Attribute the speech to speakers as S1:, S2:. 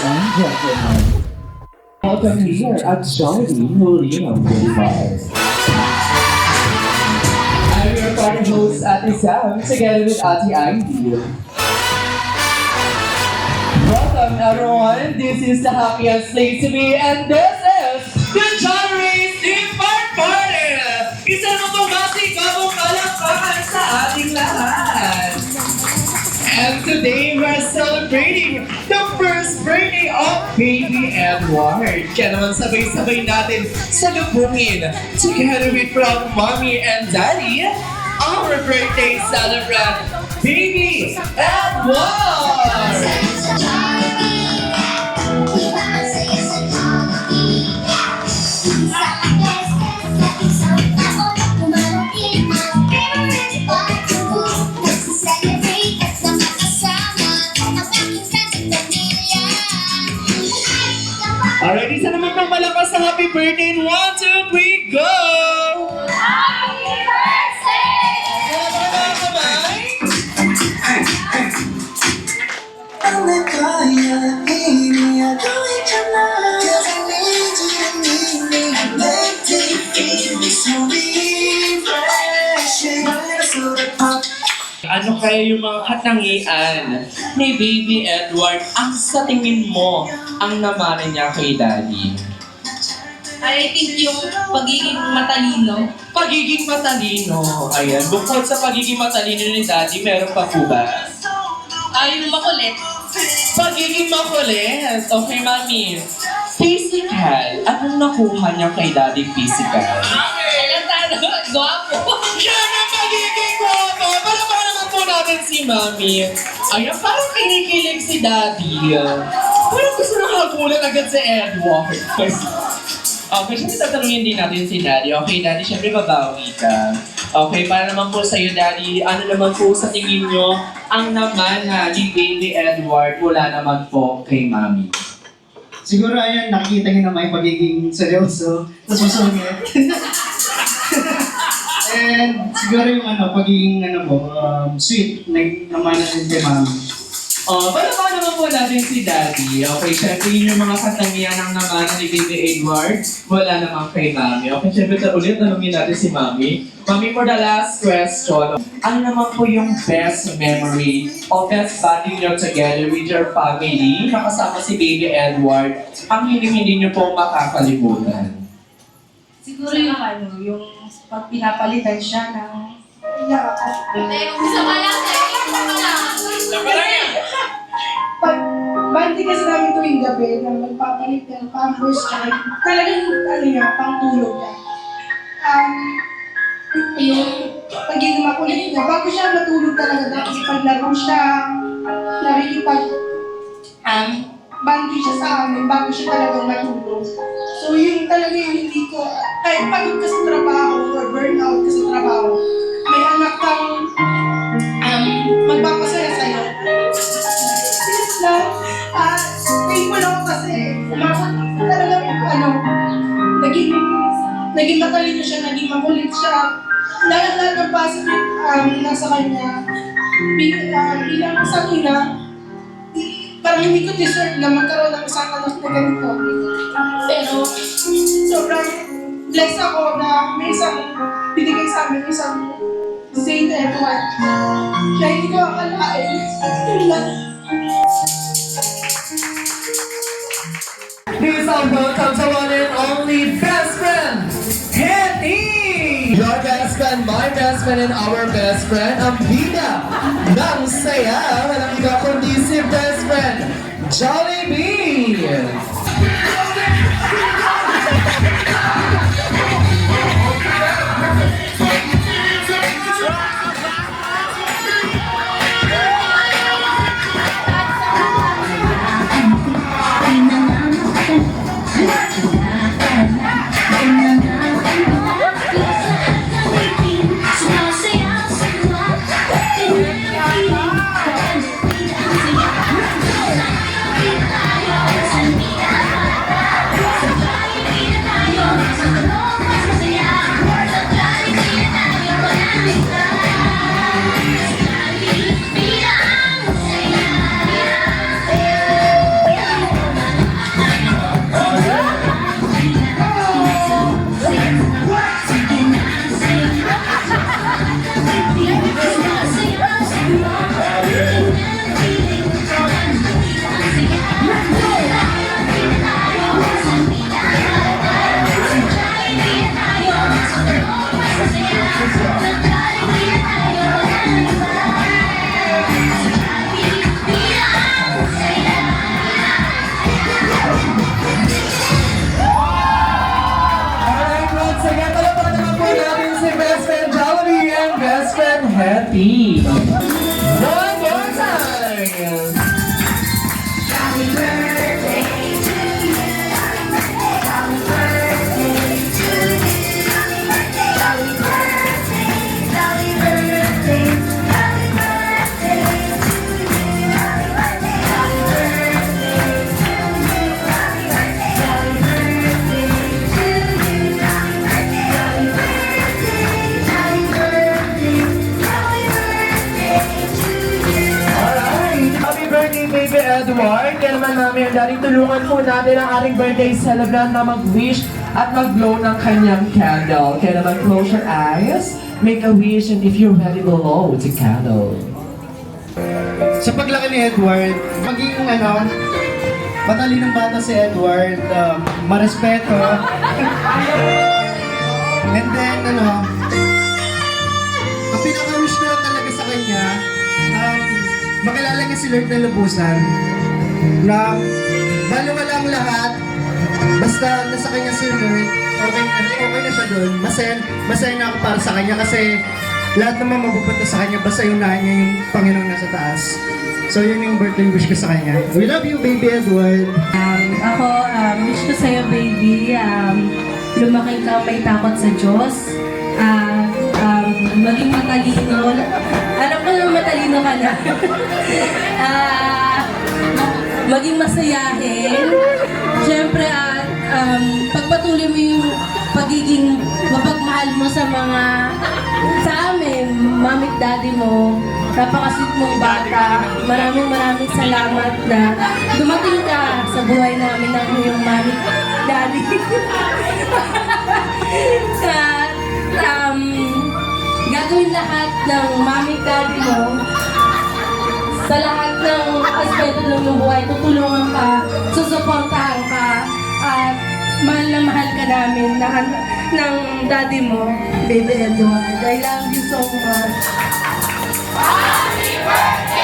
S1: and gentlemen, welcome here at Jollibee Molino Boulevard. I'm your party host, Ate Sam, together with Ate Ivy. Welcome everyone, this is the happiest place to be, and this is the Jollibee Theme Party! Isa na bumati kabong palakpakan sa ating lahat! And today we're celebrating the first birthday of Baby Edward. Kaya naman sabay-sabay natin salubungin together with from Mommy and Daddy, our birthday celebrant, Baby Edward! Alright, isa naman pang malakas sa happy birthday in 1, 2, 3, go!
S2: Happy birthday!
S1: Mga kamay! Ano kaya yung mga katangian ni Baby Edward ang sa tingin mo ang namana niya kay Daddy?
S2: I think yung pagiging matalino.
S1: Pagiging matalino. Ayan, bukod sa pagiging matalino ni Daddy, meron pa po ba?
S2: Yung makulit.
S1: Pagiging makulit. Okay, Mami. Physical. Anong nakuha niya kay Daddy physical?
S2: Gwapo.
S1: Yan ang pagiging guwapo! Para naman po natin si Mami. Ayan, parang kinikilig si Daddy. Parang gusto nang hagulan agad si Edward. Okay, syempre tatanungin din natin si Daddy. Okay, Daddy, syempre babawi ka. Okay, para naman po sa'yo, Daddy, ano naman po sa tingin nyo ang naman ni Baby Edward mula naman po kay Mami?
S3: Siguro ayan, nakikita niyo na may pagiging seryoso, tapos masungit. And siguro yung pagiging sweet, naman na rin kay Mami.
S1: Para naman po natin si Daddy. Okay, syempre yun yung mga katangian ng naman ni Baby Edward. Wala naman kay Mami. Okay, syempre ulit tanungin natin si Mami. Mami, for the last question, ano naman po yung best memory o best bonding nyo together with your family nakasama si Baby Edward ang hindi nyo po makakalimutan?
S2: Siguro yung pag pinapalitan siya ng isa pa lang.
S4: Bandi kasi namin tuwing gabi na magpapalit ng pampers kahit talagang pangtulog niya. Yung pagiging makulit niya, bago siya matulog talaga, nakikipaglaro siya, bandi siya sa amin bago siya talagang matulog. So yun talaga yung hindi ko, kahit pagod ka sa trabaho or burnout ka sa trabaho, may anak kang magpapasaya sa'yo. Yes lang. Thankful ako kasi talagang naging matalino siya, naging makulit siya. Lahat ng positive nasa kanya. Bilang isang ina, parang hindi ko deserve na magkaroon ng isang anak na ganito. Pero sobrang blessed ako na may isang binigay sa amin, isang Saint Edward na hindi ko akalain.
S1: Please all welcome to one and only best friend, Hetty! Your best friend, my best friend, and our best friend, ang bida ng saya, walang iba kundi si best friend, Jollibee! team. One more time. Alright, happy birthday, baby Edward. Kaya naman namin ang daling tulungan po natin ang ating birthday celebrant na mag-wish at mag-blow ng kanyang candle. Kaya naman close your eyes, make a wish, and if you're ready, blow the candle.
S3: Sa paglaki ni Edward, maging matalinong bata si Edward, marespeto. And then, ang pinaka-wish ko lang talaga sa kanya, makilala niya si Lord na lubusan, na wala ang lahat, basta nasa kanya si Lord, okay na siya doon. Masaya na ako para sa kanya kasi lahat naman mapupunta sa kanya, basta unahan niya yung Panginoong nasa taas. So yun yung birthday wish ko sa kanya. We love you, baby Edward.
S2: Ako, wish ko sa'yo, baby, lumaki ka may takot sa Diyos. Maging matalino. Alam ko naman matalino ka na. Maging masayahin. Siyempre, pagpatuloy mo yung pagiging mapagmahal mo sa amin, mami at daddy mo. Napakasweet mong bata. Maraming salamat na dumating ka sa buhay namin ng iyong mami at daddy. Gagawin lahat ng mami at daddy mo sa lahat ng aspeto ng iyong buhay. Tutulungan ka, susuportahan ka, at mahal na mahal ka namin ng daddy mo, baby Edward. I love you so much. Happy birthday!